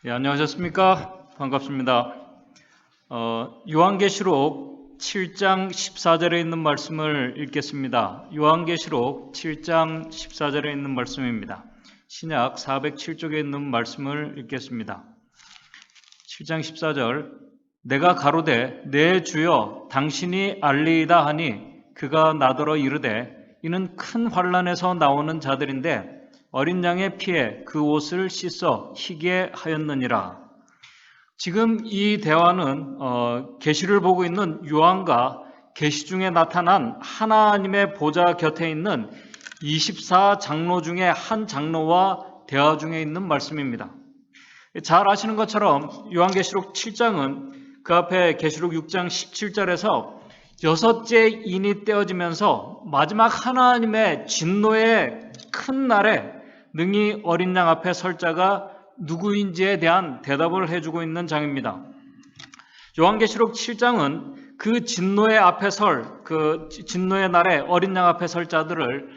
안녕하셨습니까? 반갑습니다. 요한계시록 7장 14절에 있는 말씀을 읽겠습니다. 요한계시록 7장 14절에 있는 말씀입니다. 신약 407쪽에 있는 말씀을 읽겠습니다. 7장 14절 내가 가로되 내 주여 당신이 알리이다 하니 그가 나더러 이르되 이는 큰 환난에서 나오는 자들인데 어린 양의 피에 그 옷을 씻어 희게 하였느니라. 지금 이 대화는 계시를 보고 있는 요한과 계시 중에 나타난 하나님의 보좌 곁에 있는 24장로 중에 한 장로와 대화 중에 있는 말씀입니다. 잘 아시는 것처럼 요한계시록 7장은 그 앞에 계시록 6장 17절에서 여섯째 인이 떼어지면서 마지막 하나님의 진노의 큰 날에 능히 어린 양 앞에 설 자가 누구인지에 대한 대답을 해주고 있는 장입니다. 요한계시록 7장은 그 진노의 앞에 그 진노의 날에 어린 양 앞에 설 자들을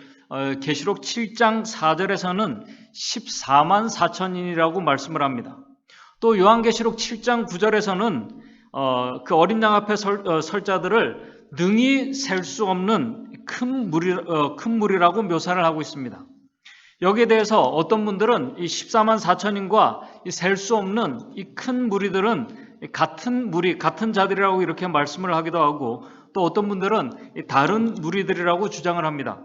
계시록 7장 4절에서는 14만 4천인이라고 말씀을 합니다. 또 요한계시록 7장 9절에서는 그 어린 양 앞에 설 자들을 능히 셀 수 없는 큰 무리라고 묘사를 하고 있습니다. 여기에 대해서 어떤 분들은 이 14만 4천인과 셀 수 없는 이 큰 무리들은 같은 무리, 같은 자들이라고 이렇게 말씀을 하기도 하고 또 어떤 분들은 다른 무리들이라고 주장을 합니다.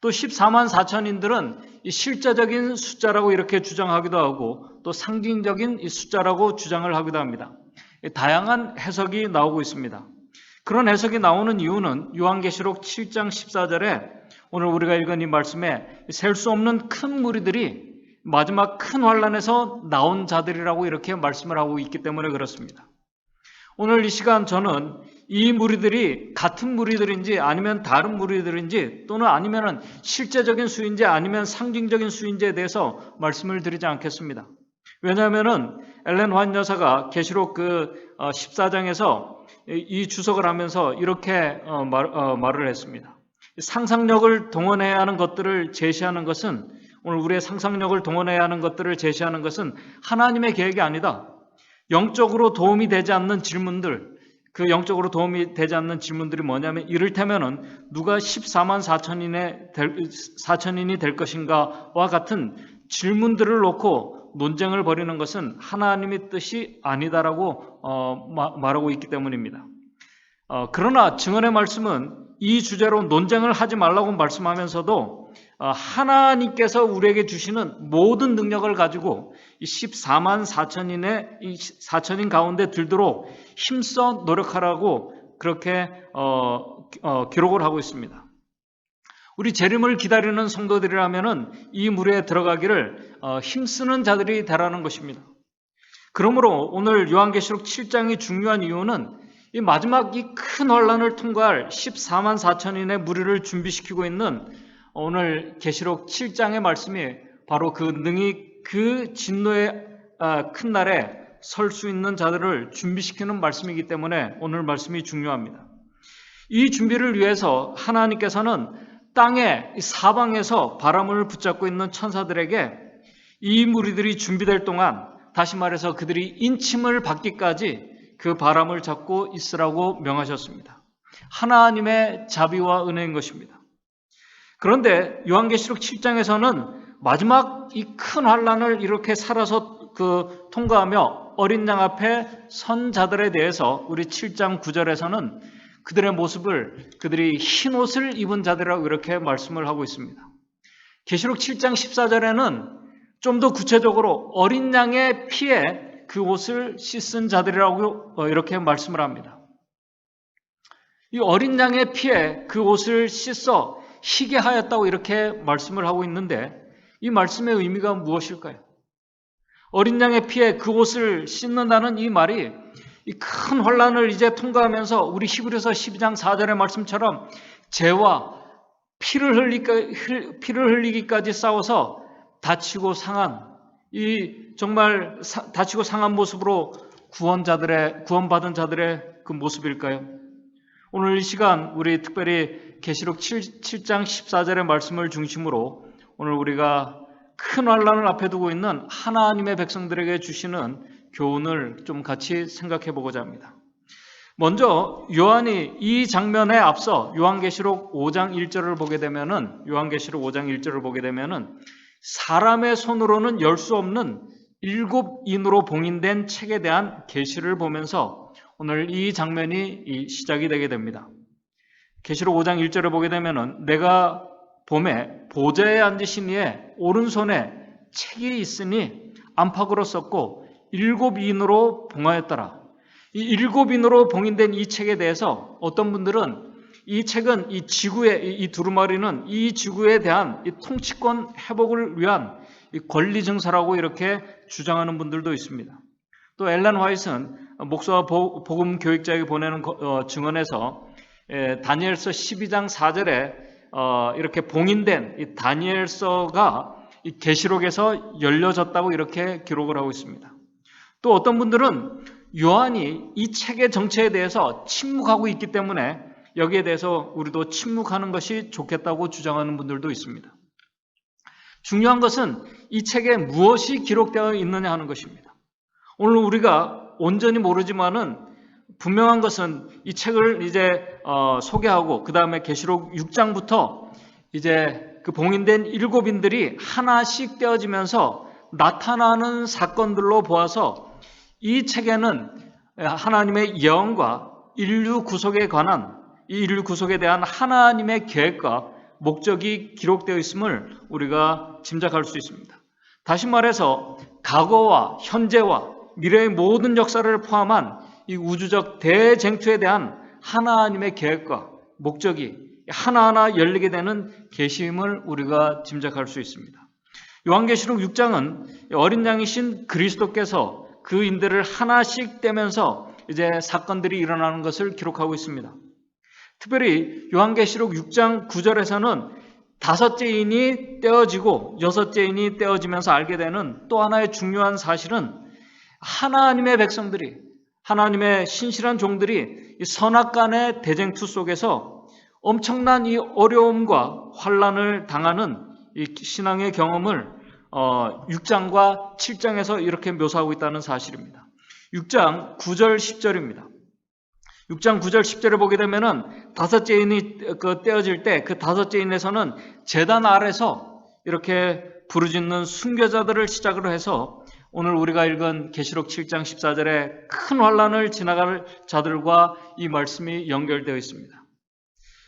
또 14만 4천인들은 이 실제적인 숫자라고 이렇게 주장하기도 하고 또 상징적인 이 숫자라고 주장을 하기도 합니다. 다양한 해석이 나오고 있습니다. 그런 해석이 나오는 이유는 요한계시록 7장 14절에 오늘 우리가 읽은 이 말씀에 셀 수 없는 큰 무리들이 마지막 큰 환난에서 나온 자들이라고 이렇게 말씀을 하고 있기 때문에 그렇습니다. 오늘 이 시간 저는 이 무리들이 같은 무리들인지 아니면 다른 무리들인지 또는 아니면 실제적인 수인지 아니면 상징적인 수인지에 대해서 말씀을 드리지 않겠습니다. 왜냐하면 엘렌 화이트 여사가 계시록 14장에서 이 주석을 하면서 이렇게 말을 했습니다. 상상력을 동원해야 하는 것들을 제시하는 것은 오늘 우리의 상상력을 동원해야 하는 것들을 제시하는 것은 하나님의 계획이 아니다. 영적으로 도움이 되지 않는 질문들, 그 영적으로 도움이 되지 않는 질문들이 뭐냐면 이를테면은 누가 14만 4천인이 될 것인가와 같은 질문들을 놓고 논쟁을 벌이는 것은 하나님의 뜻이 아니다라고 말하고 있기 때문입니다. 그러나 증언의 말씀은 이 주제로 논쟁을 하지 말라고 말씀하면서도 하나님께서 우리에게 주시는 모든 능력을 가지고 14만 4천인 가운데 들도록 힘써 노력하라고 그렇게 기록을 하고 있습니다. 우리 재림을 기다리는 성도들이라면 이 무리에 들어가기를 힘쓰는 자들이 되라는 것입니다. 그러므로 오늘 요한계시록 7장이 중요한 이유는 이 마지막 이 큰 환난을 통과할 14만 4천인의 무리를 준비시키고 있는 오늘 계시록 7장의 말씀이 바로 능히 그 진노의 큰 날에 설 수 있는 자들을 준비시키는 말씀이기 때문에 오늘 말씀이 중요합니다. 이 준비를 위해서 하나님께서는 땅의 사방에서 바람을 붙잡고 있는 천사들에게 이 무리들이 준비될 동안 다시 말해서 그들이 인침을 받기까지 그 바람을 잡고 있으라고 명하셨습니다. 하나님의 자비와 은혜인 것입니다. 그런데 요한계시록 7장에서는 마지막 이 큰 환난을 이렇게 살아서 통과하며 어린 양 앞에 선 자들에 대해서 우리 7장 9절에서는 그들의 모습을 그들이 흰 옷을 입은 자들이라고 이렇게 말씀을 하고 있습니다. 계시록 7장 14절에는 좀 더 구체적으로 어린 양의 피에 그 옷을 씻은 자들이라고 이렇게 말씀을 합니다. 이 어린 양의 피에 그 옷을 씻어 희게 하였다고 이렇게 말씀을 하고 있는데 이 말씀의 의미가 무엇일까요? 어린 양의 피에 그 옷을 씻는다는 이 말이 이 큰 환난을 이제 통과하면서 우리 히브리서 12장 4절의 말씀처럼 죄와 피를 흘리기까지 싸워서 다치고 상한 다치고 상한 모습으로 구원받은 자들의 그 모습일까요? 오늘 이 시간 우리 특별히 계시록 7장 14절의 말씀을 중심으로 오늘 우리가 큰 환난을 앞에 두고 있는 하나님의 백성들에게 주시는 교훈을 좀 같이 생각해 보고자 합니다. 먼저 요한이 이 장면에 앞서 요한계시록 5장 1절을 보게 되면은 사람의 손으로는 열 수 없는 7인으로 봉인된 책에 대한 계시를 보면서 오늘 이 장면이 시작이 되게 됩니다. 계시록 5장 1절을 보게 되면은 내가 봄에 보좌에 앉으신 이의 오른손에 책이 있으니 안팎으로 썼고 7인으로 봉하였더라. 이 7인으로 봉인된 이 책에 대해서 어떤 분들은 이 책은 이 지구의 이 두루마리는 이 지구에 대한 이 통치권 회복을 위한 이 권리 증서라고 이렇게 주장하는 분들도 있습니다. 또 앨런 화이트는 목사와 복음 교육자에게 보내는 증언에서 다니엘서 12장 4절에 이렇게 봉인된 이 다니엘서가 이 계시록에서 열려졌다고 이렇게 기록을 하고 있습니다. 또 어떤 분들은 요한이 이 책의 정체에 대해서 침묵하고 있기 때문에 여기에 대해서 우리도 침묵하는 것이 좋겠다고 주장하는 분들도 있습니다. 중요한 것은 이 책에 무엇이 기록되어 있느냐 하는 것입니다. 오늘 우리가 온전히 모르지만은 분명한 것은 이 책을 이제 소개하고 그 다음에 계시록 6장부터 이제 그 봉인된 7인들이 하나씩 떼어지면서 나타나는 사건들로 보아서 이 책에는 하나님의 예언과 인류 구속에 관한 이 인류 구속에 대한 하나님의 계획과 목적이 기록되어 있음을 우리가 짐작할 수 있습니다. 다시 말해서 과거와 현재와 미래의 모든 역사를 포함한 이 우주적 대쟁투에 대한 하나님의 계획과 목적이 하나하나 열리게 되는 계시임을 우리가 짐작할 수 있습니다. 요한계시록 6장은 어린 양이신 그리스도께서 그 인들을 하나씩 떼면서 이제 사건들이 일어나는 것을 기록하고 있습니다. 특별히 요한계시록 6장 9절에서는 5째 인이 떼어지고 6째 인이 떼어지면서 알게 되는 또 하나의 중요한 사실은 하나님의 백성들이 하나님의 신실한 종들이 이 선악간의 대쟁투 속에서 엄청난 이 어려움과 환난을 당하는 이 신앙의 경험을 6장과 7장에서 이렇게 묘사하고 있다는 사실입니다. 6장 9절 10절입니다. 6장 9절 10절을 보게 되면은 5째 인이 떼어질 때 그 5째 인에서는 제단 아래서 이렇게 부르짖는 순교자들을 시작으로 해서 오늘 우리가 읽은 계시록 7장 14절에 큰 환난을 지나갈 자들과 이 말씀이 연결되어 있습니다.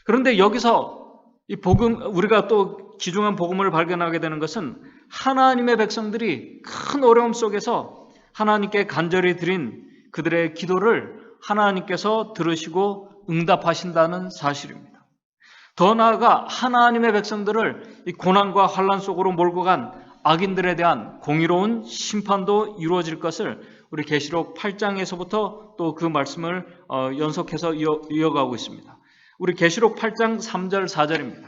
그런데 여기서 이 복음, 우리가 또 귀중한 복음을 발견하게 되는 것은 하나님의 백성들이 큰 어려움 속에서 하나님께 간절히 드린 그들의 기도를 하나님께서 들으시고 응답하신다는 사실입니다. 더 나아가 하나님의 백성들을 이 고난과 환난 속으로 몰고 간 악인들에 대한 공의로운 심판도 이루어질 것을 우리 계시록 8장에서부터 또 그 말씀을 연속해서 이어가고 있습니다. 우리 계시록 8장 3절 4절입니다.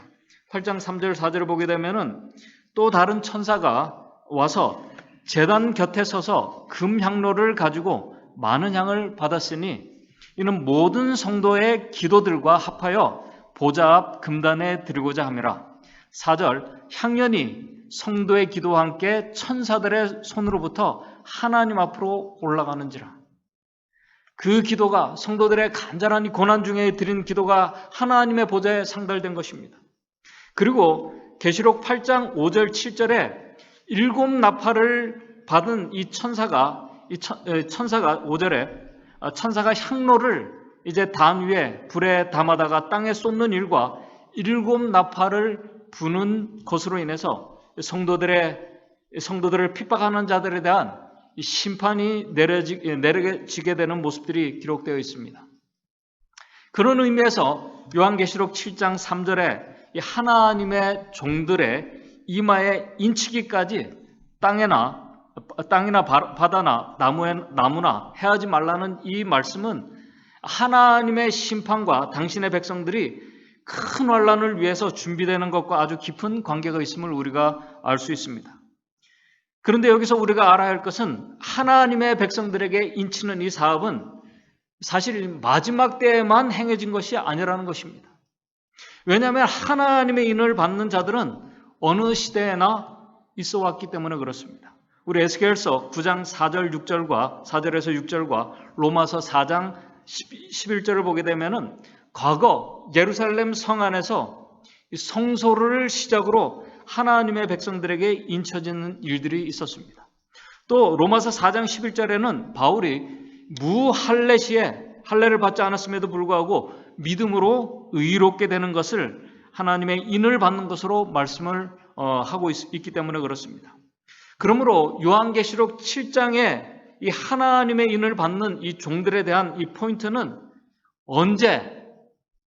8장 3절 4절을 보게 되면은 또 다른 천사가 와서 제단 곁에 서서 금향로를 가지고 많은 향을 받았으니 이는 모든 성도의 기도들과 합하여 보좌 앞 금단에 드리고자 함이라. 4절 향연이 성도의 기도와 함께 천사들의 손으로부터 하나님 앞으로 올라가는지라. 그 기도가 성도들의 간절한 고난 중에 드린 기도가 하나님의 보좌에 상달된 것입니다. 그리고 계시록 8장 5절 7절에 7 나팔을 받은 이 천사가 5절에 천사가 향로를 이제 단 위에 불에 담아다가 땅에 쏟는 일과 7 나팔을 부는 것으로 인해서 성도들을 핍박하는 자들에 대한 심판이 내려지게 되는 모습들이 기록되어 있습니다. 그런 의미에서 요한계시록 7장 3절에 하나님의 종들의 이마에 인치기까지 땅이나 바다나 나무나 해하지 말라는 이 말씀은 하나님의 심판과 당신의 백성들이 큰 환난을 위해서 준비되는 것과 아주 깊은 관계가 있음을 우리가 알 수 있습니다. 그런데 여기서 우리가 알아야 할 것은 하나님의 백성들에게 인치는 이 사업은 사실 마지막 때에만 행해진 것이 아니라는 것입니다. 왜냐하면 하나님의 인을 받는 자들은 어느 시대에나 있어 왔기 때문에 그렇습니다. 우리 에스겔서 9장 4절 6절과 4절에서 6절과 로마서 4장 11절을 보게 되면은 과거 예루살렘 성 안에서 성소를 시작으로 하나님의 백성들에게 인쳐지는 일들이 있었습니다. 또 로마서 4장 11절에는 바울이 무할례 시에 할례를 받지 않았음에도 불구하고 믿음으로 의롭게 되는 것을 하나님의 인을 받는 것으로 말씀을 하고 있기 때문에 그렇습니다. 그러므로 요한계시록 7장에 이 하나님의 인을 받는 이 종들에 대한 이 포인트는 언제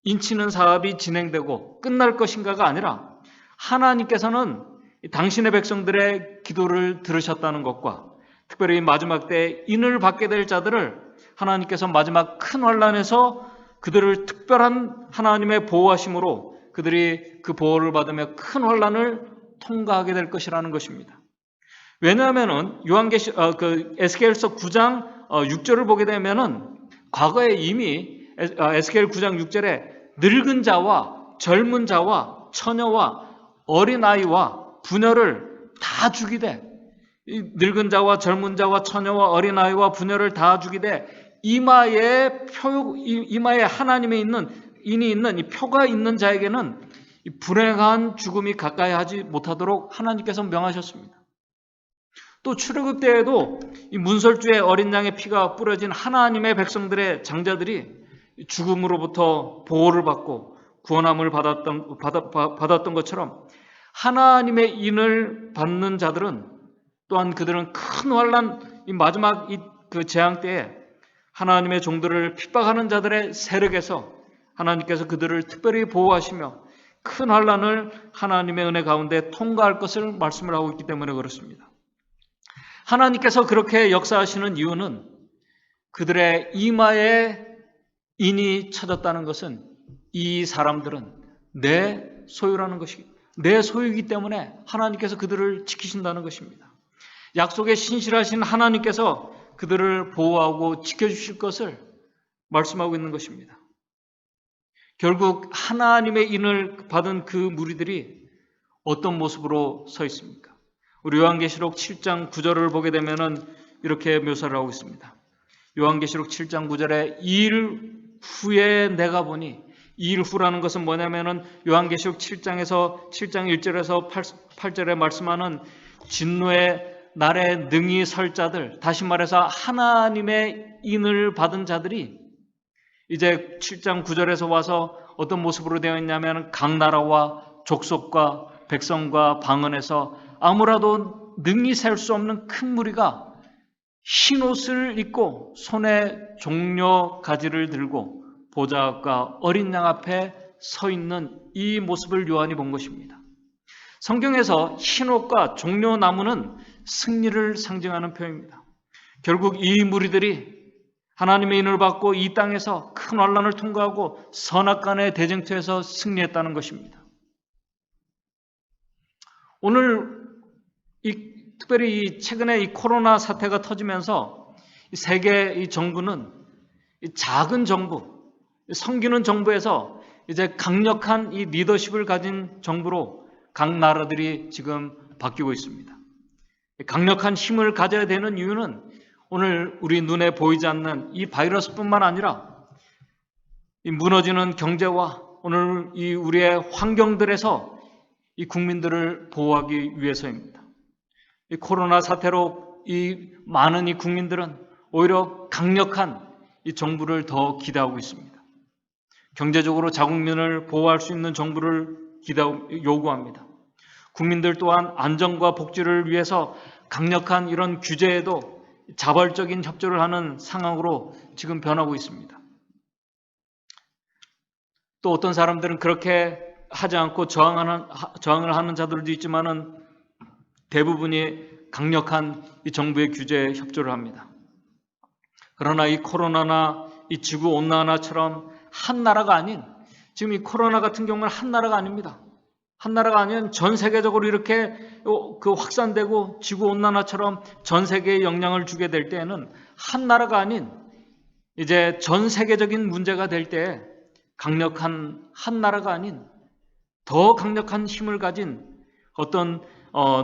인치는 사업이 진행되고 끝날 것인가가 아니라 하나님께서는 당신의 백성들의 기도를 들으셨다는 것과 특별히 마지막 때 인을 받게 될 자들을 하나님께서 마지막 큰 환난에서 그들을 특별한 하나님의 보호하심으로 그들이 그 보호를 받으며 큰 환난을 통과하게 될 것이라는 것입니다. 왜냐하면은 에스겔서 9장 6절을 보게 되면은 과거에 이미 에스겔 9장 6절에 늙은 자와 젊은 자와 처녀와 어린아이와 부녀를 다 죽이되 늙은 자와 젊은 자와 처녀와 어린아이와 부녀를 다 죽이되 이마에 하나님의 인이 있는 이 표가 있는 자에게는 이 불행한 죽음이 가까이 하지 못하도록 하나님께서 명하셨습니다. 또 출애굽 때에도 이 문설주의 어린 양의 피가 뿌려진 하나님의 백성들의 장자들이 죽음으로부터 보호를 받고 구원함을 받았던 것처럼 하나님의 인을 받는 자들은 또한 그들은 큰 환난, 이 마지막 그 재앙 때에 하나님의 종들을 핍박하는 자들의 세력에서 하나님께서 그들을 특별히 보호하시며 큰 환난을 하나님의 은혜 가운데 통과할 것을 말씀을 하고 있기 때문에 그렇습니다. 하나님께서 그렇게 역사하시는 이유는 그들의 이마에 인이 쳐졌다는 것은 이 사람들은 내 소유라는 것이 내 소유이기 때문에 하나님께서 그들을 지키신다는 것입니다. 약속에 신실하신 하나님께서 그들을 보호하고 지켜주실 것을 말씀하고 있는 것입니다. 결국 하나님의 인을 받은 그 무리들이 어떤 모습으로 서 있습니까? 우리 요한계시록 7장 9절을 보게 되면은 이렇게 묘사를 하고 있습니다. 요한계시록 7장 9절에 2일 후에 내가 보니, 2일 후라는 것은 뭐냐면은 요한계시록 7장 1절에서 8절에 말씀하는 진노의 날에 능히 설 자들, 다시 말해서 하나님의 인을 받은 자들이 이제 7장 9절에서 와서 어떤 모습으로 되어 있냐면 각 나라와 족속과 백성과 방언에서 아무라도 능히 셀 수 없는 큰 무리가 흰 옷을 입고 손에 종려 가지를 들고 보좌과 어린 양 앞에 서 있는 이 모습을 요한이 본 것입니다. 성경에서 흰 옷과 종려 나무는 승리를 상징하는 표현입니다. 결국 이 무리들이 하나님의 인을 받고 이 땅에서 큰 환난을 통과하고 선악간의 대쟁투에서 승리했다는 것입니다. 오늘 특별히 최근에 이 코로나 사태가 터지면서 세계 이 정부는 이 작은 정부, 섬기는 정부에서 이제 강력한 이 리더십을 가진 정부로 각 나라들이 지금 바뀌고 있습니다. 강력한 힘을 가져야 되는 이유는 오늘 우리 눈에 보이지 않는 이 바이러스뿐만 아니라 이 무너지는 경제와 오늘 이 우리의 환경들에서 이 국민들을 보호하기 위해서입니다. 이 코로나 사태로 이 많은 이 국민들은 오히려 강력한 이 정부를 더 기대하고 있습니다. 경제적으로 자국민을 보호할 수 있는 정부를 요구합니다. 국민들 또한 안전과 복지를 위해서 강력한 이런 규제에도 자발적인 협조를 하는 상황으로 지금 변하고 있습니다. 또 어떤 사람들은 그렇게 하지 않고 저항을 하는 자들도 있지만은 대부분이 강력한 이 정부의 규제에 협조를 합니다. 그러나 이 코로나나 이 지구 온난화처럼 한 나라가 아닌, 지금 이 코로나 같은 경우는 한 나라가 아닙니다. 한 나라가 아닌 전 세계적으로 이렇게 그 확산되고 지구 온난화처럼 전 세계에 영향을 주게 될 때에는 한 나라가 아닌 이제 전 세계적인 문제가 될 때 강력한 한 나라가 아닌 더 강력한 힘을 가진 어떤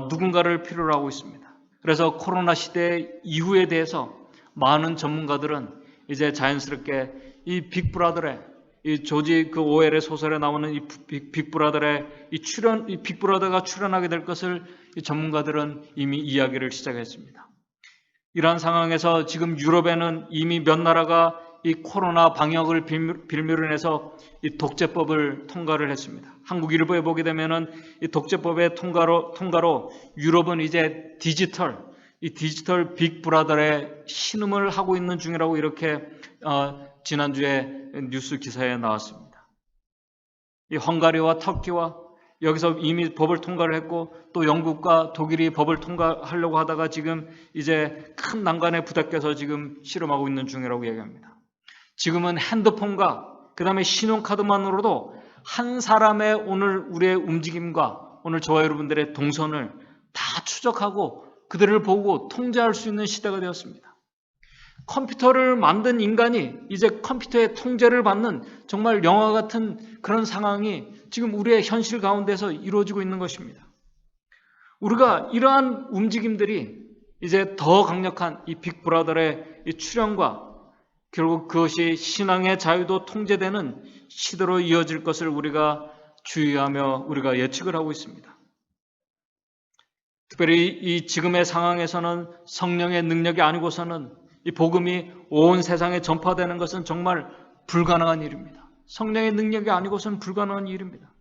누군가를 필요로 하고 있습니다. 그래서 코로나 시대 이후에 대해서 많은 전문가들은 이제 자연스럽게 이 빅브라더의 이 조지 그 오웰의 소설에 나오는 이 빅브라더의 이 빅브라더가 출연하게 될 것을 이 전문가들은 이미 이야기를 시작했습니다. 이러한 상황에서 지금 유럽에는 이미 몇 나라가 이 코로나 방역을 빌미로 해서 이 독재법을 통과를 했습니다. 한국 일보에 보게 되면은 이 독재법의 통과로 유럽은 이제 디지털 빅브라더의 신음을 하고 있는 중이라고 이렇게 지난주에 뉴스 기사에 나왔습니다. 이 헝가리와 터키와 여기서 이미 법을 통과를 했고 또 영국과 독일이 법을 통과하려고 하다가 지금 이제 큰 난관에 부닥쳐서 지금 실험하고 있는 중이라고 얘기합니다. 지금은 핸드폰과 그 다음에 신용카드만으로도 한 사람의 오늘 우리의 움직임과 오늘 저와 여러분들의 동선을 다 추적하고 그들을 보고 통제할 수 있는 시대가 되었습니다. 컴퓨터를 만든 인간이 이제 컴퓨터의 통제를 받는 정말 영화 같은 그런 상황이 지금 우리의 현실 가운데서 이루어지고 있는 것입니다. 우리가 이러한 움직임들이 이제 더 강력한 이 빅브라더의 이 출현과 결국 그것이 신앙의 자유도 통제되는 시대로 이어질 것을 우리가 주의하며 우리가 예측을 하고 있습니다. 특별히 이 지금의 상황에서는 성령의 능력이 아니고서는 이 복음이 온 세상에 전파되는 것은 정말 불가능한 일입니다. 성령의 능력이 아니고서는 불가능한 일입니다.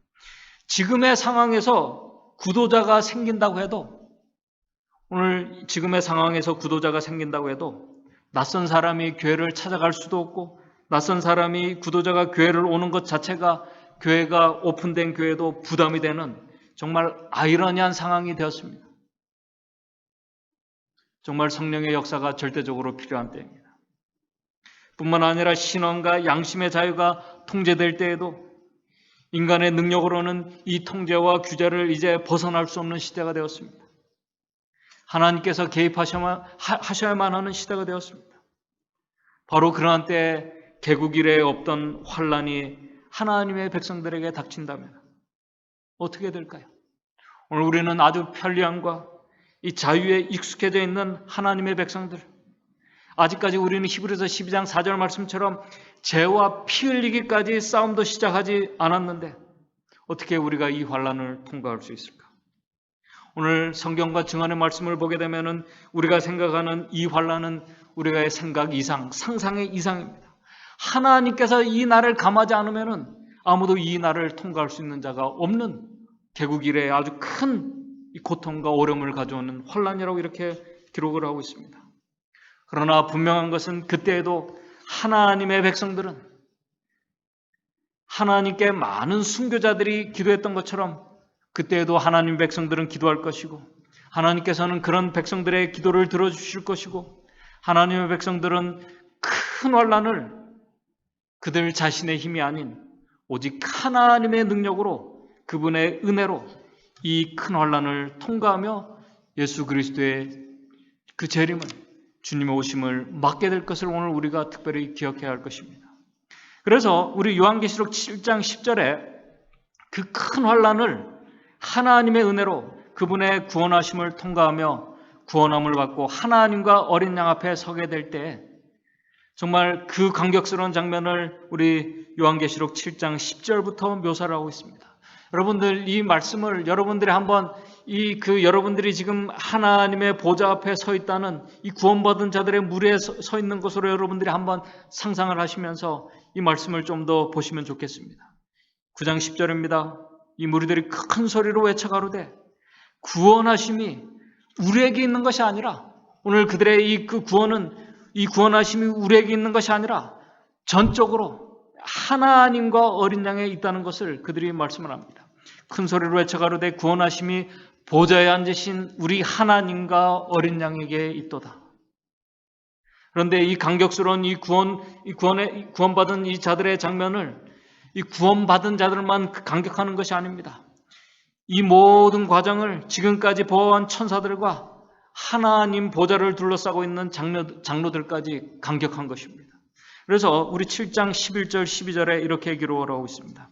지금의 상황에서 구도자가 생긴다고 해도 오늘 지금의 상황에서 구도자가 생긴다고 해도 낯선 사람이 교회를 찾아갈 수도 없고 낯선 사람이 구도자가 교회를 오는 것 자체가 교회가 오픈된 교회도 부담이 되는 정말 아이러니한 상황이 되었습니다. 정말 성령의 역사가 절대적으로 필요한 때입니다. 뿐만 아니라 신앙과 양심의 자유가 통제될 때에도 인간의 능력으로는 이 통제와 규제를 이제 벗어날 수 없는 시대가 되었습니다. 하나님께서 개입하셔야만 하는 시대가 되었습니다. 바로 그러한 때에 개국 이래 없던 환란이 하나님의 백성들에게 닥친다면 어떻게 될까요? 오늘 우리는 아주 편리함과 이 자유에 익숙해져 있는 하나님의 백성들, 아직까지 우리는 히브리서 12장 4절 말씀처럼 죄와 피 흘리기까지 싸움도 시작하지 않았는데 어떻게 우리가 이 환란을 통과할 수 있을까? 오늘 성경과 증언의 말씀을 보게 되면은 우리가 생각하는 이 환란은 우리의 생각 이상, 상상의 이상입니다. 하나님께서 이 날을 감하지 않으면은 아무도 이 날을 통과할 수 있는 자가 없는 개국 이래의 아주 큰 고통과 어려움을 가져오는 환란이라고 이렇게 기록을 하고 있습니다. 그러나 분명한 것은 그때에도 하나님의 백성들은 하나님께 많은 순교자들이 기도했던 것처럼 그때에도 하나님의 백성들은 기도할 것이고 하나님께서는 그런 백성들의 기도를 들어주실 것이고 하나님의 백성들은 큰 환란을 그들 자신의 힘이 아닌 오직 하나님의 능력으로 그분의 은혜로 이 큰 환란을 통과하며 예수 그리스도의 그 재림을 주님의 오심을 맞게 될 것을 오늘 우리가 특별히 기억해야 할 것입니다. 그래서 우리 요한계시록 7장 10절에 그 큰 환란을 하나님의 은혜로 그분의 구원하심을 통과하며 구원함을 받고 하나님과 어린 양 앞에 서게 될 때 정말 그 감격스러운 장면을 우리 요한계시록 7장 10절부터 묘사를 하고 있습니다. 여러분들 이 말씀을 여러분들이 한번 여러분들이 지금 하나님의 보좌 앞에 서 있다는 이 구원받은 자들의 무리에 서 있는 것으로 여러분들이 한번 상상을 하시면서 이 말씀을 좀 더 보시면 좋겠습니다. 9장 10절입니다. 이 무리들이 큰 소리로 외쳐가로되 구원하심이 우리에게 있는 것이 아니라 오늘 그들의 이 구원하심이 우리에게 있는 것이 아니라 전적으로 하나님과 어린 양에 있다는 것을 그들이 말씀을 합니다. 큰 소리로 외쳐가로되 구원하심이 보좌에 앉으신 우리 하나님과 어린 양에게 있도다. 그런데 이 감격스러운 구원받은 이 자들의 장면을 이 구원받은 자들만 감격하는 것이 아닙니다. 이 모든 과정을 지금까지 보아온 천사들과 하나님 보좌를 둘러싸고 있는 장로들까지 감격한 것입니다. 그래서 우리 7장 11절 12절에 이렇게 기록을 하고 있습니다.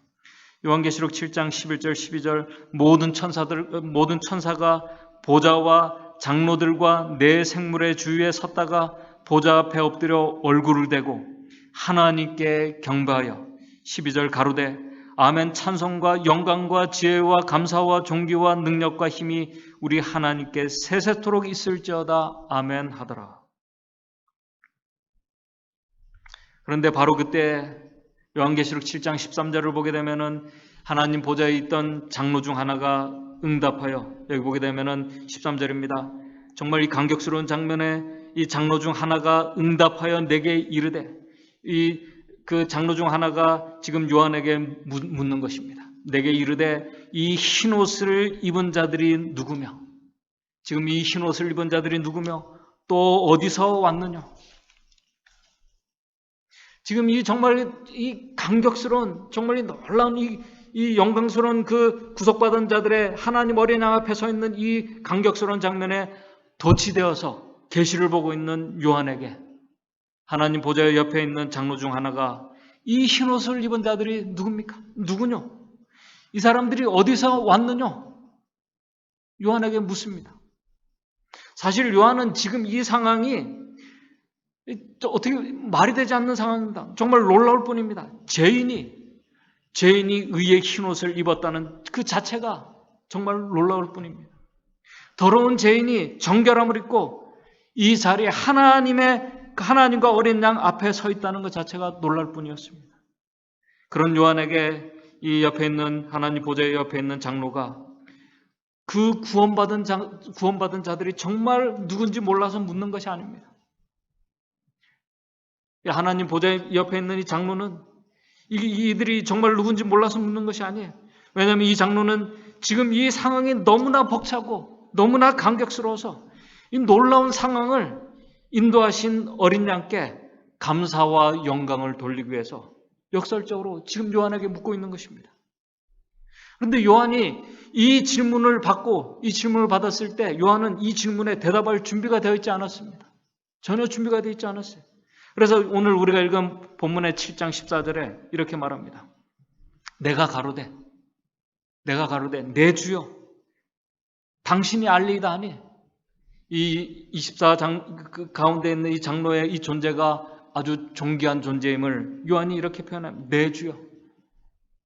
요한계시록 7장 11절 12절 모든 천사가 보좌와 장로들과 네 생물의 주위에 섰다가 보좌 앞에 엎드려 얼굴을 대고 하나님께 경배하여 12절 가로되 아멘 찬송과 영광과 지혜와 감사와 존귀와 능력과 힘이 우리 하나님께 세세토록 있을지어다 아멘 하더라. 그런데 바로 그때 요한계시록 7장 13절을 보게 되면은 하나님 보좌에 있던 장로 중 하나가 응답하여, 여기 보게 되면은 13절입니다. 정말 이 감격스러운 장면에 이 장로 중 하나가 응답하여 내게 이르되, 그 장로 중 하나가 지금 요한에게 묻는 것입니다. 내게 이르되 이 흰옷을 입은 자들이 누구며, 지금 이 흰옷을 입은 자들이 누구며 또 어디서 왔느냐. 지금 이 정말 이 감격스러운, 정말 놀라운 이 영광스러운 그 구속받은 자들의 하나님 어린 양 앞에 서 있는 이 감격스러운 장면에 도취되어서 계시를 보고 있는 요한에게 하나님 보좌 옆에 있는 장로 중 하나가 이 흰옷을 입은 자들이 누굽니까? 누구냐? 이 사람들이 어디서 왔느냐? 요한에게 묻습니다. 사실 요한은 지금 이 상황이 어떻게 말이 되지 않는 상황입니다. 정말 놀라울 뿐입니다. 죄인이 의의 흰옷을 입었다는 그 자체가 정말 놀라울 뿐입니다. 더러운 죄인이 정결함을 입고 이 자리에 하나님과 어린 양 앞에 서 있다는 것 자체가 놀랄 뿐이었습니다. 그런 요한에게 이 옆에 있는 하나님 보좌 옆에 있는 장로가 그 구원받은 자들이 정말 누군지 몰라서 묻는 것이 아닙니다. 하나님 보좌 옆에 있는 이 장로는 이들이 정말 누군지 몰라서 묻는 것이 아니에요. 왜냐하면 이 장로는 지금 이 상황이 너무나 벅차고 너무나 감격스러워서 이 놀라운 상황을 인도하신 어린 양께 감사와 영광을 돌리기 위해서 역설적으로 지금 요한에게 묻고 있는 것입니다. 그런데 요한이 이 질문을 받았을 때 요한은 이 질문에 대답할 준비가 되어 있지 않았습니다. 전혀 준비가 되어 있지 않았어요. 그래서 오늘 우리가 읽은 본문의 7장 14절에 이렇게 말합니다. 내가 가로되 내 주여 당신이 알리이다 하니, 이 24장 그 가운데 있는 이 장로의 이 존재가 아주 존귀한 존재임을 요한이 이렇게 표현합니다. 내 주여.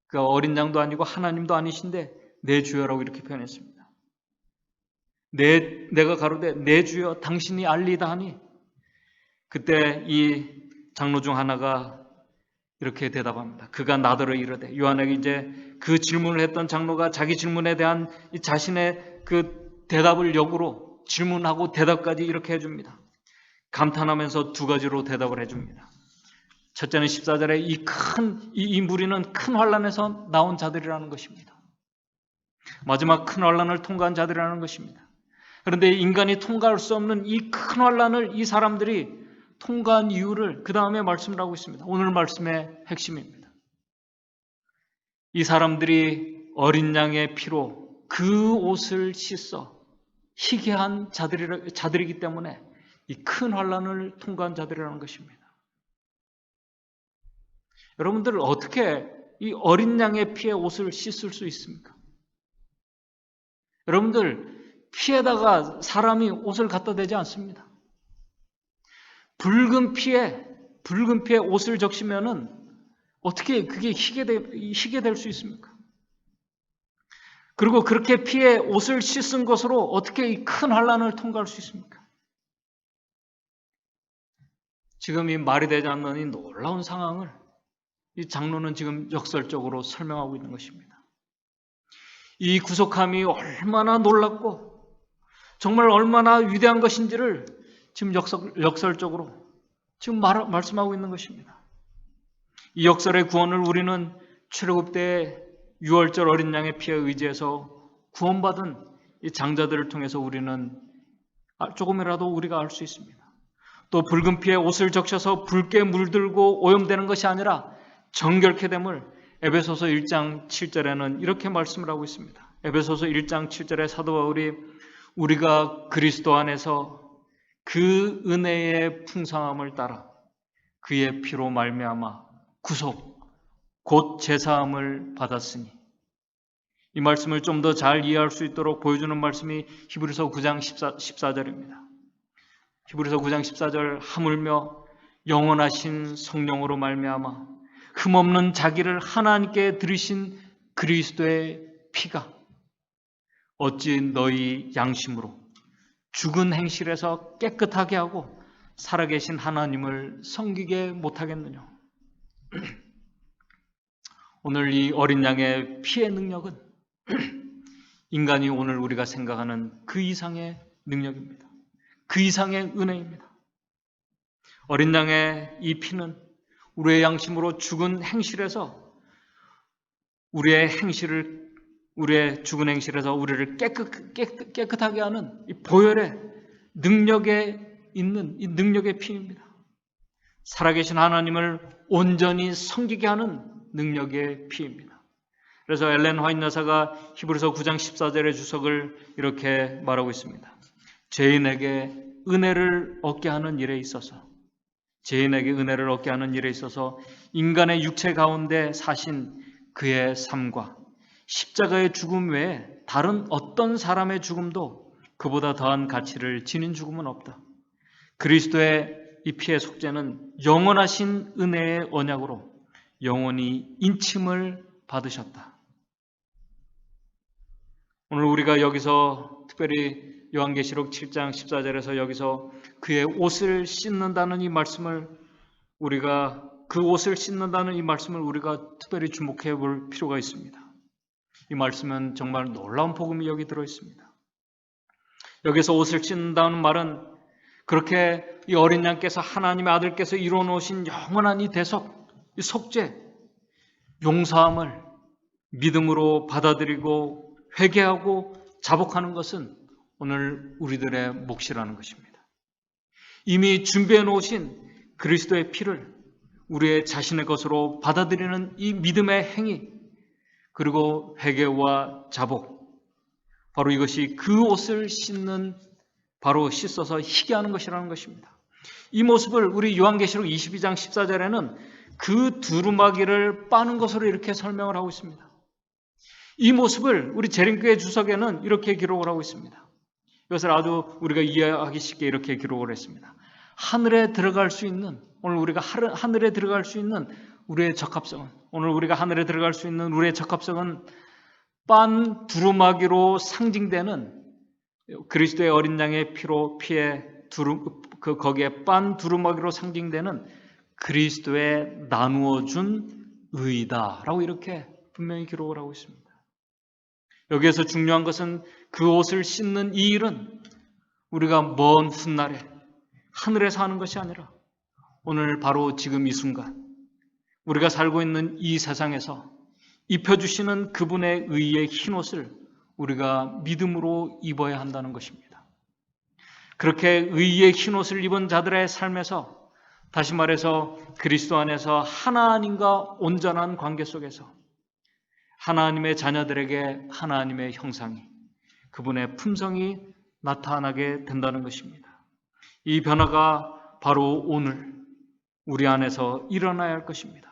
그 어린 양도 아니고 하나님도 아니신데 내 주여라고 이렇게 표현했습니다. 내가 가로되 내 주여 당신이 알리이다 하니, 그때 이 장로 중 하나가 이렇게 대답합니다. 그가 나더러 이르되, 요한에게 이제 그 질문을 했던 장로가 자기 질문에 대한 자신의 그 대답을 역으로 질문하고 대답까지 이렇게 해줍니다. 감탄하면서 두 가지로 대답을 해줍니다. 첫째는 14절에 이 무리는 큰 환란에서 나온 자들이라는 것입니다. 마지막 큰 환란을 통과한 자들이라는 것입니다. 그런데 인간이 통과할 수 없는 이 큰 환란을 이 사람들이 통과한 이유를 그 다음에 말씀을 하고 있습니다. 오늘 말씀의 핵심입니다. 이 사람들이 어린 양의 피로 그 옷을 씻어 희게 한 자들이기 때문에 이 큰 환란을 통과한 자들이라는 것입니다. 여러분들 어떻게 이 어린 양의 피에 옷을 씻을 수 있습니까? 여러분들 피에다가 사람이 옷을 갖다 대지 않습니다. 붉은 피에 옷을 적시면은 어떻게 그게 희게 될 수 있습니까? 그리고 그렇게 피에 옷을 씻은 것으로 어떻게 이 큰 환란을 통과할 수 있습니까? 지금 이 말이 되지 않는 이 놀라운 상황을 이 장로는 지금 역설적으로 설명하고 있는 것입니다. 이 구속함이 얼마나 놀랍고 정말 얼마나 위대한 것인지를 지금 역설적으로 지금 말씀하고 있는 것입니다. 이 역설의 구원을 우리는 출애굽 때 6월절 어린 양의 피에 의지해서 구원받은 이 장자들을 통해서 우리는 조금이라도 우리가 알 수 있습니다. 또 붉은 피에 옷을 적셔서 붉게 물들고 오염되는 것이 아니라 정결케 됨을 에베소서 1장 7절에는 이렇게 말씀을 하고 있습니다. 에베소서 1장 7절에 사도 바울이 우리가 그리스도 안에서 그 은혜의 풍성함을 따라 그의 피로 말미암아 곧 제사함을 받았으니. 이 말씀을 좀 더 잘 이해할 수 있도록 보여주는 말씀이 히브리서 9장 14절입니다. 히브리서 9장 14절 하물며 영원하신 성령으로 말미암아 흠없는 자기를 하나님께 드리신 그리스도의 피가 어찌 너희 양심으로 죽은 행실에서 깨끗하게 하고 살아계신 하나님을 섬기게 못하겠느냐. 오늘 이 어린 양의 피의 능력은 인간이 오늘 우리가 생각하는 그 이상의 능력입니다. 그 이상의 은혜입니다. 어린 양의 이 피는 우리의 양심으로 죽은 행실에서 우리의 죽은 행실에서 우리를 깨끗하게 하는 이 보혈의 능력에 있는 이 능력의 피입니다. 살아계신 하나님을 온전히 섬기게 하는 능력의 피입니다. 그래서 엘렌 화이트 여사가 히브리서 9장 14절의 주석을 이렇게 말하고 있습니다. 죄인에게 은혜를 얻게 하는 일에 있어서 인간의 육체 가운데 사신 그의 삶과 십자가의 죽음 외에 다른 어떤 사람의 죽음도 그보다 더한 가치를 지닌 죽음은 없다. 그리스도의 이 피의 속죄는 영원하신 은혜의 언약으로 영원히 인침을 받으셨다. 오늘 우리가 여기서 특별히 요한계시록 7장 14절에서 여기서 그의 옷을 씻는다는 이 말씀을 우리가 특별히 주목해 볼 필요가 있습니다. 이 말씀은 정말 놀라운 복음이 여기 들어 있습니다. 여기서 옷을 씻는다는 말은 그렇게 이 어린 양께서 하나님의 아들께서 이루어 놓으신 영원한 이 대속, 이 속죄, 용서함을 믿음으로 받아들이고 회개하고 자복하는 것은 오늘 우리들의 몫이라는 것입니다. 이미 준비해 놓으신 그리스도의 피를 우리의 자신의 것으로 받아들이는 이 믿음의 행위, 그리고 회개와 자복, 바로 이것이 그 옷을 바로 씻어서 희게 하는 것이라는 것입니다. 이 모습을 우리 요한계시록 22장 14절에는 그 두루마기를 빠는 것으로 이렇게 설명을 하고 있습니다. 이 모습을 우리 재림교회 주석에는 이렇게 기록을 하고 있습니다. 이것을 아주 우리가 이해하기 쉽게 이렇게 기록을 했습니다. 하늘에 들어갈 수 있는 우리의 적합성은 빤 두루마기로 상징되는 그리스도의 어린 양의 거기에 빤 두루마기로 상징되는 그리스도의 나누어준 의다라고 이렇게 분명히 기록을 하고 있습니다. 여기에서 중요한 것은 그 옷을 씻는 이 일은 우리가 먼 훗날에 하늘에서 하는 것이 아니라 오늘 바로 지금 이 순간 우리가 살고 있는 이 세상에서 입혀주시는 그분의 의의 흰옷을 우리가 믿음으로 입어야 한다는 것입니다. 그렇게 의의 흰옷을 입은 자들의 삶에서 다시 말해서 그리스도 안에서 하나님과 온전한 관계 속에서 하나님의 자녀들에게 하나님의 형상이, 그분의 품성이 나타나게 된다는 것입니다. 이 변화가 바로 오늘 우리 안에서 일어나야 할 것입니다.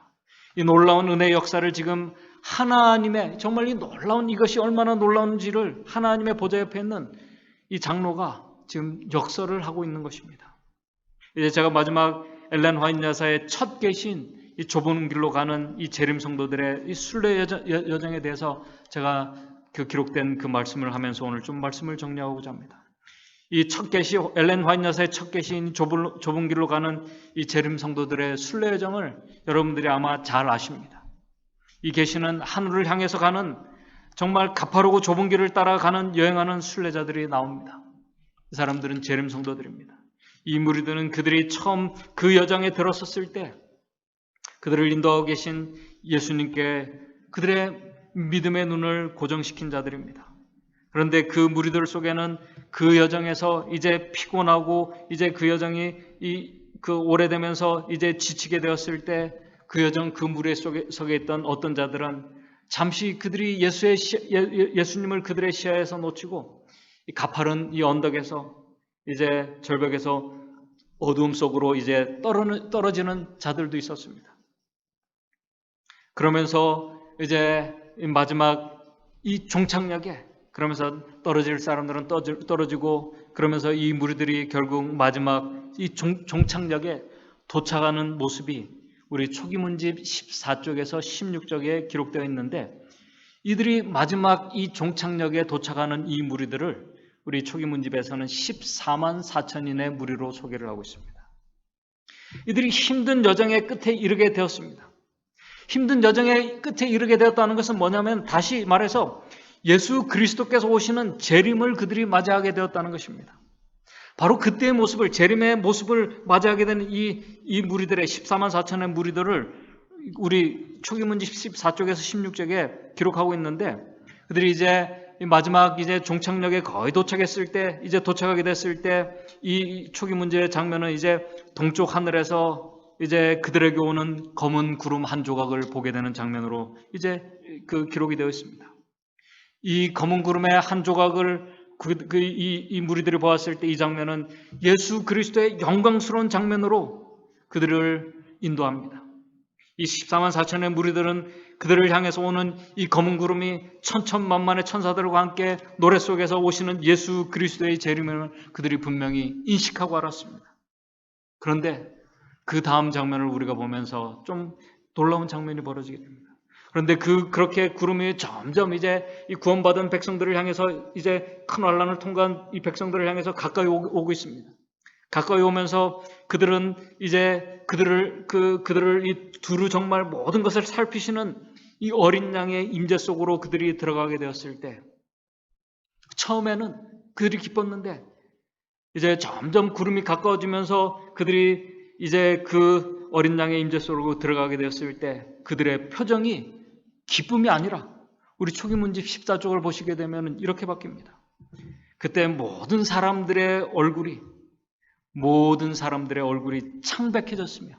이 놀라운 은혜의 역사를 지금 하나님의, 정말 이것이 얼마나 놀라운지를 하나님의 보좌 옆에 있는 이 장로가 지금 역설을 하고 있는 것입니다. 이제 제가 마지막 엘렌 화이트 여사의 첫 계신 이 좁은 길로 가는 이 재림 성도들의 이 순례 여정에 대해서 제가 기록된 그 말씀을 하면서 오늘 좀 말씀을 정리하고자 합니다. 이 첫 계시, 엘렌 화이트 여사의 첫 계시인 좁은 길로 가는 이 재림 성도들의 순례 여정을 여러분들이 아마 잘 아십니다. 이 계시는 하늘을 향해서 가는 정말 가파르고 좁은 길을 따라가는 여행하는 순례자들이 나옵니다. 이 사람들은 재림 성도들입니다. 이 무리들은 그들이 처음 그 여정에 들어섰을 때 그들을 인도하고 계신 예수님께 그들의 믿음의 눈을 고정시킨 자들입니다. 그런데 그 무리들 속에는 그 여정에서 이제 피곤하고 이제 그 여정이 오래되면서 이제 지치게 되었을 때 그 무리 속에 있던 어떤 자들은 잠시 그들이 예수님을 그들의 시야에서 놓치고 이 가파른 이 언덕에서 이제 절벽에서 어두움 속으로 이제 떨어지는 자들도 있었습니다. 그러면서 이제 마지막 이 종착역에 그러면서 떨어질 사람들은 떨어지고 그러면서 이 무리들이 결국 마지막 이 종착역에 도착하는 모습이 우리 초기문집 14쪽에서 16쪽에 기록되어 있는데 이들이 마지막 이 종착역에 도착하는 이 무리들을 우리 초기문집에서는 14만 4천인의 무리로 소개를 하고 있습니다. 이들이 힘든 여정의 끝에 이르게 되었습니다. 힘든 여정의 끝에 이르게 되었다는 것은 뭐냐면 다시 말해서 예수 그리스도께서 오시는 재림을 그들이 맞이하게 되었다는 것입니다. 바로 그때의 모습을, 재림의 모습을 맞이하게 되는 이 무리들의 14만 4천의 무리들을 우리 초기문집 14쪽에서 16쪽에 기록하고 있는데 그들이 이제 마지막 이제 종착역에 거의 도착했을 때, 이제 도착하게 됐을 때 이 초기문집의 장면은 이제 동쪽 하늘에서 이제 그들에게 오는 검은 구름 한 조각을 보게 되는 장면으로 이제 그 기록이 되어 있습니다. 이 검은 구름의 한 조각을 이 무리들이 보았을 때 이 장면은 예수 그리스도의 영광스러운 장면으로 그들을 인도합니다. 이 14만 4천의 무리들은 그들을 향해서 오는 이 검은 구름이 천천만만의 천사들과 함께 노래 속에서 오시는 예수 그리스도의 재림을 그들이 분명히 인식하고 알았습니다. 그런데 그 다음 장면을 우리가 보면서 좀 놀라운 장면이 벌어지게 됩니다. 그런데 그렇게 구름이 점점 이제 이 구원받은 백성들을 향해서 이제 큰 환란을 통과한 이 백성들을 향해서 가까이 오고 있습니다. 가까이 오면서 그들은 이제 그들을 이 두루 정말 모든 것을 살피시는 이 어린 양의 임재 속으로 그들이 들어가게 되었을 때 처음에는 그들이 기뻤는데 이제 점점 구름이 가까워지면서 그들이 이제 그 어린 양의 임재 속으로 들어가게 되었을 때 그들의 표정이 기쁨이 아니라 우리 초기문집 14쪽을 보시게 되면 이렇게 바뀝니다. 그때 모든 사람들의 얼굴이 창백해졌으며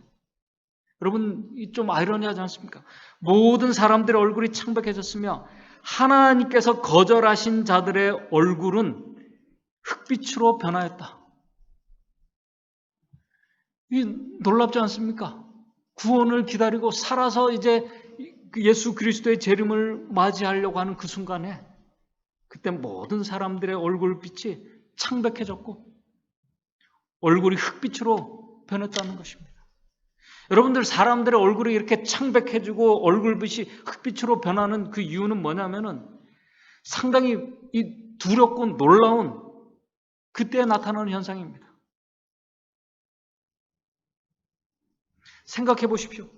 여러분 좀 아이러니하지 않습니까? 모든 사람들의 얼굴이 창백해졌으며 하나님께서 거절하신 자들의 얼굴은 흑빛으로 변하였다. 이 놀랍지 않습니까? 구원을 기다리고 살아서 이제 예수 그리스도의 재림을 맞이하려고 하는 그 순간에 그때 모든 사람들의 얼굴빛이 창백해졌고 얼굴이 흑빛으로 변했다는 것입니다. 여러분들 사람들의 얼굴이 이렇게 창백해지고 얼굴빛이 흑빛으로 변하는 그 이유는 뭐냐면은 상당히 이 두렵고 놀라운 그때에 나타나는 현상입니다. 생각해 보십시오.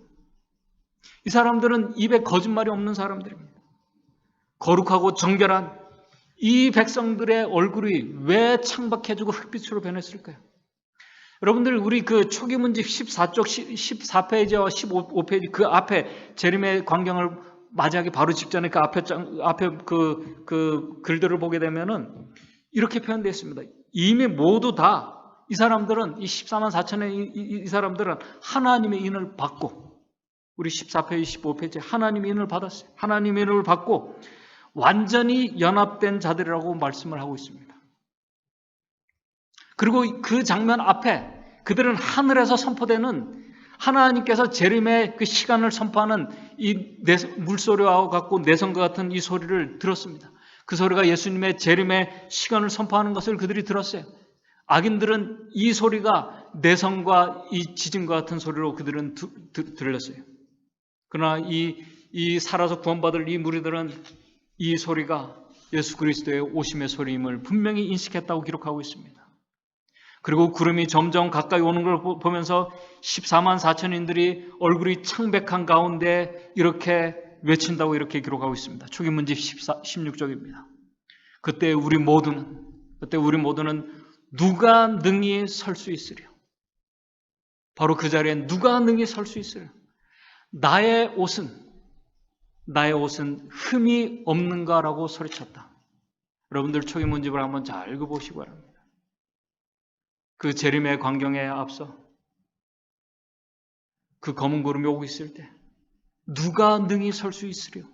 이 사람들은 입에 거짓말이 없는 사람들입니다. 거룩하고 정결한 이 백성들의 얼굴이 왜 창백해지고 흑빛으로 변했을까요? 여러분들 우리 그 초기문집 14쪽 14페이지와 15페이지 그 앞에 재림의 광경을 맞이하기 바로 직전에 그 앞에 그 글들을 보게 되면은 이렇게 표현되어 있습니다. 이미 모두 다 이 사람들은 이 14만 4천의 이 사람들은 하나님의 인을 받고 우리 14페이지 15페이지 하나님의 인을 받았어요. 하나님의 인을 받고 완전히 연합된 자들이라고 말씀을 하고 있습니다. 그리고 그 장면 앞에 그들은 하늘에서 선포되는 하나님께서 재림의 그 시간을 선포하는 이 물소리와 같고 내성과 같은 이 소리를 들었습니다. 그 소리가 예수님의 재림의 시간을 선포하는 것을 그들이 들었어요. 악인들은 이 소리가 내성과 이 지진과 같은 소리로 그들은 들렸어요. 그러나 이 살아서 구원받을 이 무리들은 이 소리가 예수 그리스도의 오심의 소리임을 분명히 인식했다고 기록하고 있습니다. 그리고 구름이 점점 가까이 오는 걸 보면서 14만 4천인들이 얼굴이 창백한 가운데 이렇게 외친다고 이렇게 기록하고 있습니다. 초기문집 16쪽입니다. 그때 우리 모두는 누가 능히 설 수 있으랴. 바로 그 자리에 누가 능히 설 수 있으랴. 나의 옷은 흠이 없는가라고 소리쳤다. 여러분들 초기문집을 한번 잘 읽어보시기 바랍니다. 그 재림의 광경에 앞서 그 검은 구름이 오고 있을 때 누가 능히 설 수 있으랴.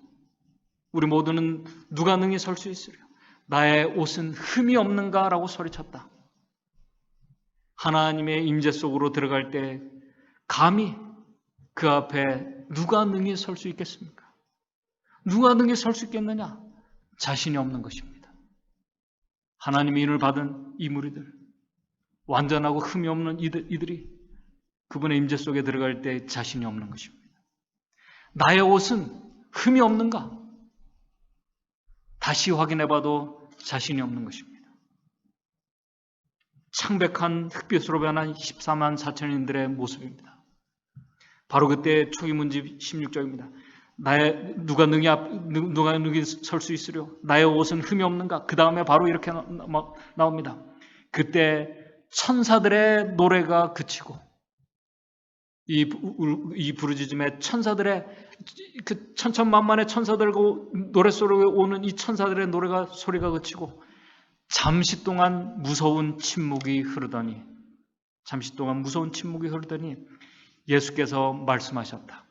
우리 모두는 누가 능히 설 수 있으랴. 나의 옷은 흠이 없는가라고 소리쳤다. 하나님의 임재 속으로 들어갈 때 감히 그 앞에 누가 능히 설 수 있겠습니까? 누가 능히 설 수 있겠느냐? 자신이 없는 것입니다. 하나님의 인을 받은 이 무리들, 완전하고 흠이 없는 이들이 그분의 임재 속에 들어갈 때 자신이 없는 것입니다. 나의 옷은 흠이 없는가? 다시 확인해봐도 자신이 없는 것입니다. 창백한 흑빛으로 변한 14만 4천인들의 모습입니다. 바로 그때 초기문집 16절입니다. 누가 능히 설 수 있으려? 나의 옷은 흠이 없는가? 그 다음에 바로 이렇게 나옵니다. 그때 천사들의 노래가 그치고 이 부르짖음에 천사들의 그 천천만만의 천사들과 노랫소리가 오는 이 천사들의 소리가 그치고 잠시 동안 무서운 침묵이 흐르더니 예수께서 말씀하셨다.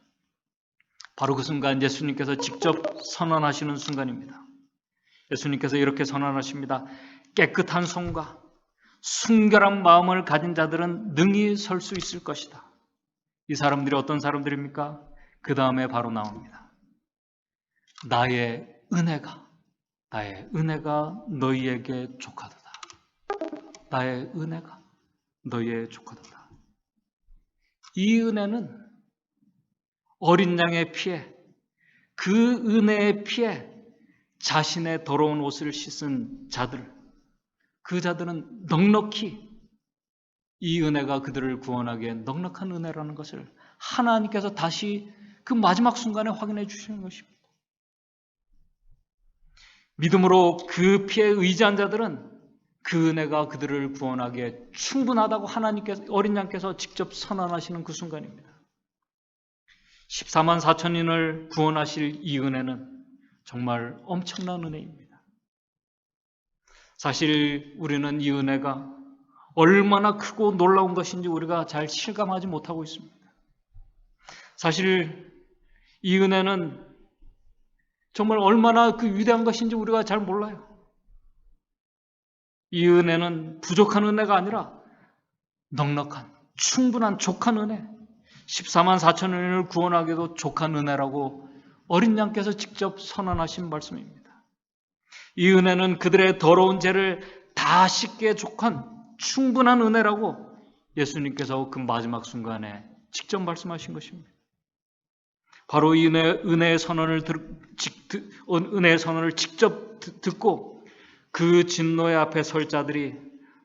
바로 그 순간 예수님께서 직접 선언하시는 순간입니다. 예수님께서 이렇게 선언하십니다. 깨끗한 손과 순결한 마음을 가진 자들은 능히 설 수 있을 것이다. 이 사람들이 어떤 사람들입니까? 그 다음에 바로 나옵니다. 나의 은혜가 너희에게 족하도다. 나의 은혜가 너희에게 족하도다. 이 은혜는 어린 양의 피에, 그 은혜의 피에 자신의 더러운 옷을 씻은 자들, 그 자들은 넉넉히 이 은혜가 그들을 구원하기에 넉넉한 은혜라는 것을 하나님께서 다시 그 마지막 순간에 확인해 주시는 것입니다. 믿음으로 그 피에 의지한 자들은 그 은혜가 그들을 구원하기에 충분하다고 어린 양께서 직접 선언하시는 그 순간입니다. 14만 4천인을 구원하실 이 은혜는 정말 엄청난 은혜입니다. 사실 우리는 이 은혜가 얼마나 크고 놀라운 것인지 우리가 잘 실감하지 못하고 있습니다. 사실 이 은혜는 정말 얼마나 그 위대한 것인지 우리가 잘 몰라요. 이 은혜는 부족한 은혜가 아니라 넉넉한, 충분한 족한 은혜, 14만 4천인을 구원하기도 족한 은혜라고 어린 양께서 직접 선언하신 말씀입니다. 이 은혜는 그들의 더러운 죄를 다 씻기에 족한 충분한 은혜라고 예수님께서 그 마지막 순간에 직접 말씀하신 것입니다. 바로 이 은혜의 선언을 직접 듣고 그 진노의 앞에 설 자들이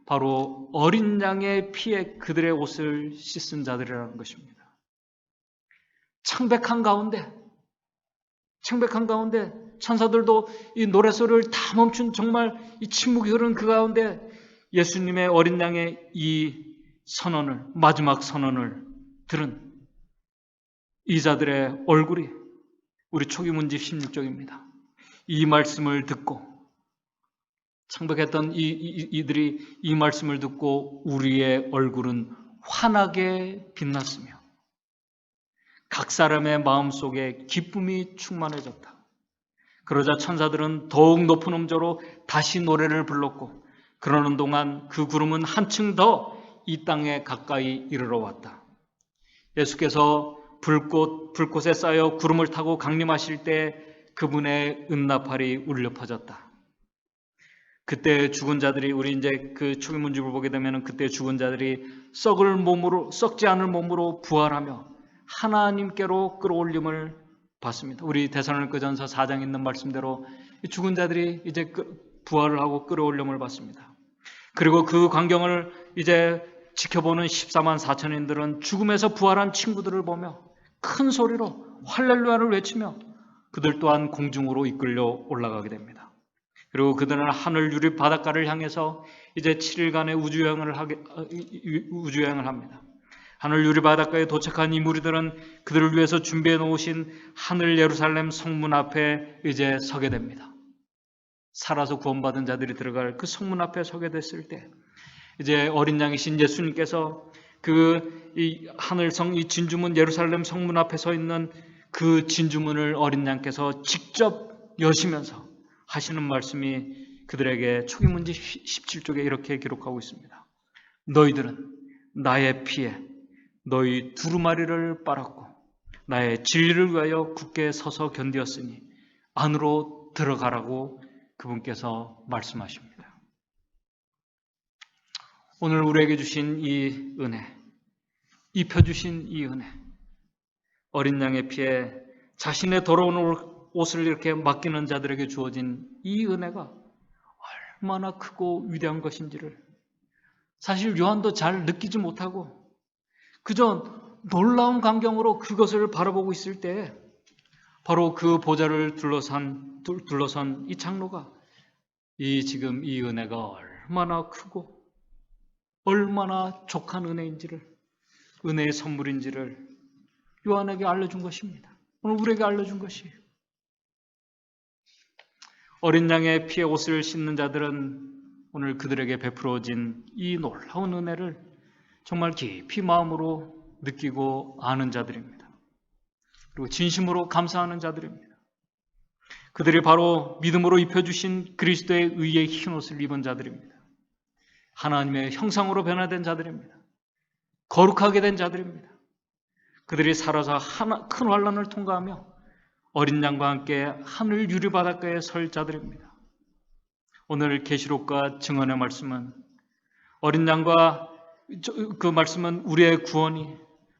바로 어린 양의 피에 그들의 옷을 씻은 자들이라는 것입니다. 창백한 가운데 천사들도 이 노랫소리를 다 멈춘 정말 이 침묵이 흐르는 그 가운데 예수님의 어린 양의 이 마지막 선언을 들은 이 자들의 얼굴이 우리 초기문집 16쪽입니다. 이 말씀을 듣고 창백했던 이들이 이 말씀을 듣고 우리의 얼굴은 환하게 빛났으며 각 사람의 마음속에 기쁨이 충만해졌다. 그러자 천사들은 더욱 높은 음조로 다시 노래를 불렀고 그러는 동안 그 구름은 한층 더 이 땅에 가까이 이르러 왔다. 예수께서 불꽃에 쌓여 구름을 타고 강림하실 때 그분의 은나팔이 울려 퍼졌다. 그때 죽은 자들이 우리 이제 그 초기문집을 보게 되면 그때 죽은 자들이 썩지 않을 몸으로 부활하며 하나님께로 끌어올림을 받습니다. 우리 데살로니가전서 4장에 있는 말씀대로 죽은 자들이 이제 부활을 하고 끌어올림을 받습니다. 그리고 그 광경을 이제 지켜보는 14만 4천인들은 죽음에서 부활한 친구들을 보며 큰 소리로 할렐루야를 외치며 그들 또한 공중으로 이끌려 올라가게 됩니다. 그리고 그들은 하늘 유리 바닷가를 향해서 이제 7일간의 우주여행을 합니다. 하늘 유리 바닷가에 도착한 이 무리들은 그들을 위해서 준비해 놓으신 하늘 예루살렘 성문 앞에 이제 서게 됩니다. 살아서 구원받은 자들이 들어갈 그 성문 앞에 서게 됐을 때 이제 어린 양이신 예수님께서 이 하늘성 이 진주문 예루살렘 성문 앞에 서 있는 그 진주문을 어린 양께서 직접 여시면서 하시는 말씀이 그들에게 초기문집 17쪽에 이렇게 기록하고 있습니다. 너희들은 나의 피에 너희 두루마리를 빨았고 나의 진리를 위하여 굳게 서서 견디었으니 안으로 들어가라고 그분께서 말씀하십니다. 오늘 우리에게 주신 이 은혜, 입혀주신 이 은혜, 어린 양의 피에 자신의 더러운 옷을 이렇게 맡기는 자들에게 주어진 이 은혜가 얼마나 크고 위대한 것인지를 사실 요한도 잘 느끼지 못하고 그저 놀라운 광경으로 그것을 바라보고 있을 때 바로 그 보좌를 둘러선 이 장로가 지금 이 은혜가 얼마나 크고 얼마나 족한 은혜인지를, 은혜의 선물인지를 요한에게 알려준 것입니다. 오늘 우리에게 알려준 것이에요. 어린 양의 피에 옷을 씻는 자들은 오늘 그들에게 베풀어진 이 놀라운 은혜를 정말 깊이 마음으로 느끼고 아는 자들입니다. 그리고 진심으로 감사하는 자들입니다. 그들이 바로 믿음으로 입혀주신 그리스도의 의의 흰 옷을 입은 자들입니다. 하나님의 형상으로 변화된 자들입니다. 거룩하게 된 자들입니다. 그들이 살아서 큰 환난을 통과하며 어린 양과 함께 하늘 유리바닷가에 설 자들입니다. 오늘 계시록과 증언의 말씀은 어린 양과 그 말씀은 우리의 구원이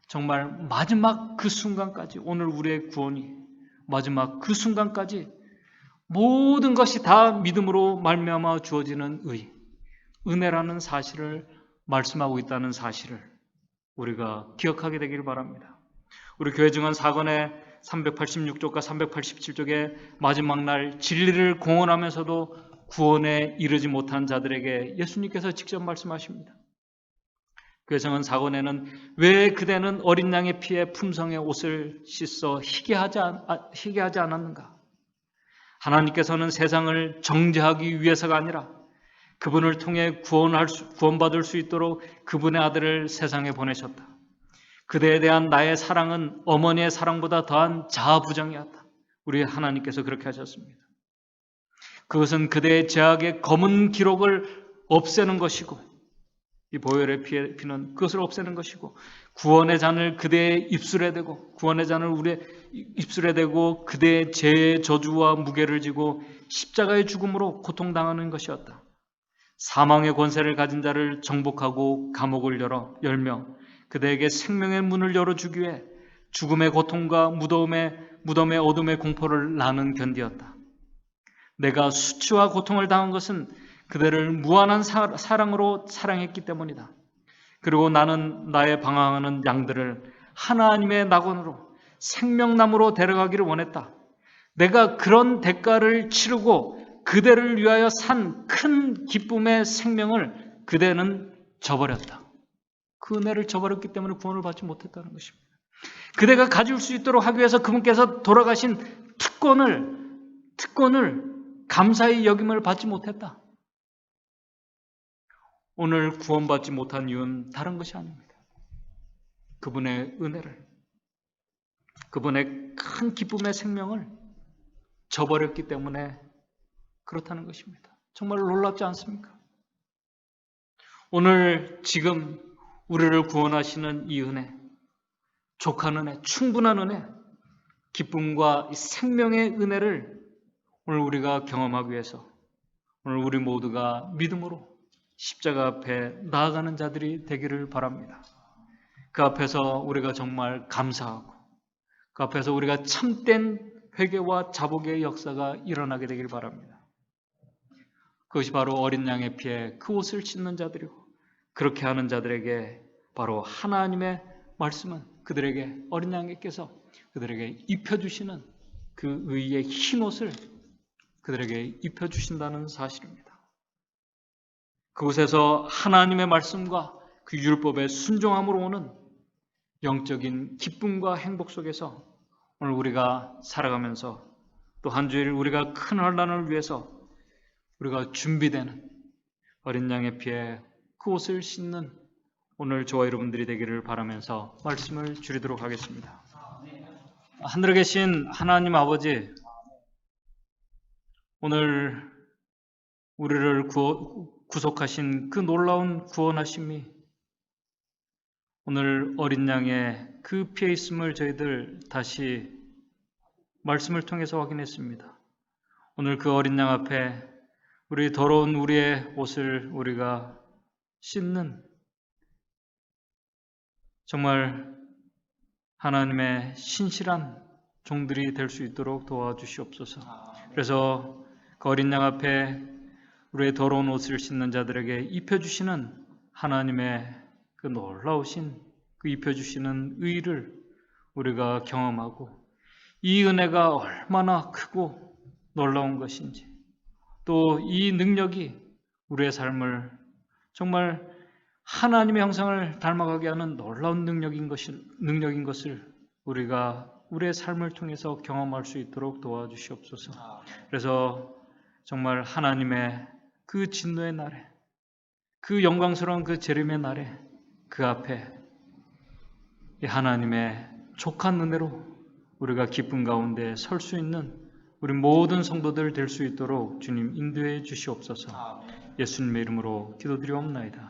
정말 마지막 그 순간까지, 오늘 우리의 구원이 마지막 그 순간까지 모든 것이 다 믿음으로 말미암아 주어지는 은혜라는 사실을 말씀하고 있다는 사실을 우리가 기억하게 되길 바랍니다. 우리 교회 증언 4권의 386쪽과 387쪽의 마지막 날 진리를 공언하면서도 구원에 이르지 못한 자들에게 예수님께서 직접 말씀하십니다. 교회 증언 4권에는 왜 그대는 어린 양의 피에 품성의 옷을 씻어 희게 하지 않았는가? 하나님께서는 세상을 정죄하기 위해서가 아니라 그분을 통해 구원받을 수 있도록 그분의 아들을 세상에 보내셨다. 그대에 대한 나의 사랑은 어머니의 사랑보다 더한 자아부정이었다. 우리 하나님께서 그렇게 하셨습니다. 그것은 그대의 죄악의 검은 기록을 없애는 것이고, 이 보혈의 피는 그것을 없애는 것이고, 구원의 잔을 그대의 입술에 대고, 구원의 잔을 우리의 입술에 대고 그대의 죄의 저주와 무게를 지고 십자가의 죽음으로 고통당하는 것이었다. 사망의 권세를 가진 자를 정복하고 감옥을 열며 그대에게 생명의 문을 열어주기 위해 죽음의 고통과 무덤의 어둠의 공포를 나는 견디었다. 내가 수치와 고통을 당한 것은 그대를 무한한 사랑으로 사랑했기 때문이다. 그리고 나는 나의 방황하는 양들을 하나님의 낙원으로 생명나무로 데려가기를 원했다. 내가 그런 대가를 치르고 그대를 위하여 산 큰 기쁨의 생명을 그대는 저버렸다. 그 은혜를 저버렸기 때문에 구원을 받지 못했다는 것입니다. 그대가 가질 수 있도록 하기 위해서 그분께서 돌아가신 특권을 감사히 여김을 받지 못했다. 오늘 구원받지 못한 이유는 다른 것이 아닙니다. 그분의 은혜를, 그분의 큰 기쁨의 생명을 저버렸기 때문에 그렇다는 것입니다. 정말 놀랍지 않습니까? 오늘 지금 우리를 구원하시는 이 은혜, 족한 은혜, 충분한 은혜, 기쁨과 생명의 은혜를 오늘 우리가 경험하기 위해서 오늘 우리 모두가 믿음으로 십자가 앞에 나아가는 자들이 되기를 바랍니다. 그 앞에서 우리가 정말 감사하고 그 앞에서 우리가 참된 회개와 자복의 역사가 일어나게 되길 바랍니다. 그것이 바로 어린 양의 피에 그 옷을 씻는 자들이고, 그렇게 하는 자들에게 바로 하나님의 말씀은 그들에게, 어린 양께서 그들에게 입혀주시는 그 의의 흰 옷을 그들에게 입혀주신다는 사실입니다. 그곳에서 하나님의 말씀과 그 율법의 순종함으로 오는 영적인 기쁨과 행복 속에서 오늘 우리가 살아가면서 또 한 주일 우리가 큰 환난을 위해서 우리가 준비되는 어린 양의 피에 그 옷을 씻는 오늘 저와 여러분들이 되기를 바라면서 말씀을 줄이도록 하겠습니다. 하늘에 계신 하나님 아버지, 오늘 우리를 구속하신 그 놀라운 구원하심이 오늘 어린 양의 그 피해 있음을 저희들 다시 말씀을 통해서 확인했습니다. 오늘 그 어린 양 앞에 우리 더러운 우리의 옷을 우리가 씻는 정말 하나님의 신실한 종들이 될 수 있도록 도와주시옵소서. 그래서 그 어린 양 앞에 우리의 더러운 옷을 씻는 자들에게 입혀주시는 하나님의 그 놀라우신 그 입혀주시는 의를 우리가 경험하고 이 은혜가 얼마나 크고 놀라운 것인지 또 이 능력이 우리의 삶을 정말 하나님의 형상을 닮아가게 하는 놀라운 능력인 것을 우리가 우리의 삶을 통해서 경험할 수 있도록 도와주시옵소서. 그래서 정말 하나님의 그 진노의 날에 그 영광스러운 그 재림의 날에 그 앞에 이 하나님의 족한 은혜로 우리가 기쁨 가운데 설 수 있는 우리 모든 성도들 될 수 있도록 주님 인도해 주시옵소서. 예수님의 이름으로 기도드리옵나이다.